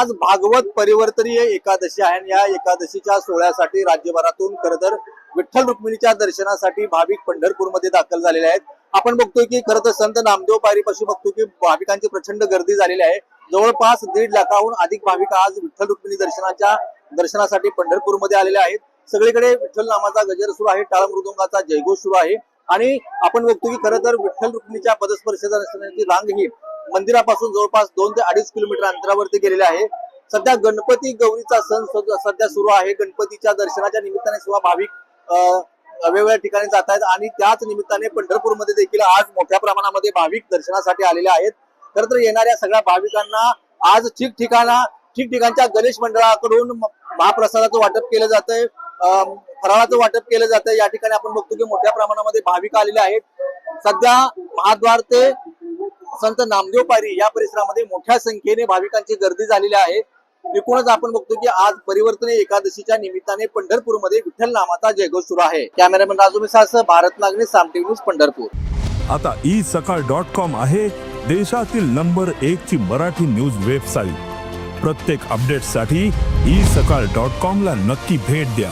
आज भागवत परिवर्तनीय एकादशी आहे आणि या एकादशीच्या सोहळ्यासाठी राज्यभरातून खरं तर विठ्ठल रुक्मिणीच्या दर्शनासाठी भाविक पंढरपूरमध्ये दाखल झालेले आहेत। आपण बघतोय की खरं तर संत नामदेव पायरीपाशी बघतो की भाविकांची प्रचंड गर्दी झालेली आहे। जवळपास 1.5 लाखाहून अधिक भाविक आज विठ्ठल रुक्मिणी दर्शनासाठी पंढरपूरमध्ये आलेले आहेत। सगळीकडे विठ्ठल नामाचा गजर सुरू आहे, टाळ मृदुंगाचा जयघोष सुरू आहे आणि आपण बघतो की खरं तर विठ्ठल रुक्मिणीच्या पदस्पर्श दर्शनाची रांग ही मंदिरापासून जवळपास 2 ते 2.5 किलोमीटर अंतरावरती गेलेले आहे। सध्या गणपती गौरीचा सण सध्या सुरू आहे। गणपतीच्या दर्शनाच्या निमित्ताने सुद्धा भाविक वेगवेगळ्या ठिकाणी जात आहेत आणि त्याच निमित्ताने पंढरपूरमध्ये देखील आज मोठ्या प्रमाणामध्ये भाविक दर्शनासाठी आलेले आहेत। खरं तर येणाऱ्या सगळ्या भाविकांना आज ठिकठिकाणच्या गणेश मंडळाकडून महाप्रसादाचं वाटप केलं जातंय, फराळाचं वाटप केलं जातंय। या ठिकाणी आपण बघतो की मोठ्या प्रमाणामध्ये भाविक आलेले आहेत। सध्या महाद्वार ते संत नामदेव पायरी या परिसरामध्ये मोठ्या संख्येने भाविकांची गर्दी झालेली आहे। एकूणच आपण बघतो की आज परिवर्तनीय एकादशीच्या निमित्ताने पंढरपूरमध्ये विठ्ठल नामाचा जयघोष सुरू आहे। कॅमेरामॅन राजू मिसाळसह भारत नागणे, साम टीव्ही न्यूज, पंढरपूर। आता isakal.com आहे देशातील नंबर 1 ची मराठी न्यूज वेबसाईट। प्रत्येक अपडेटसाठी isakal.com ला नक्की भेट द्या।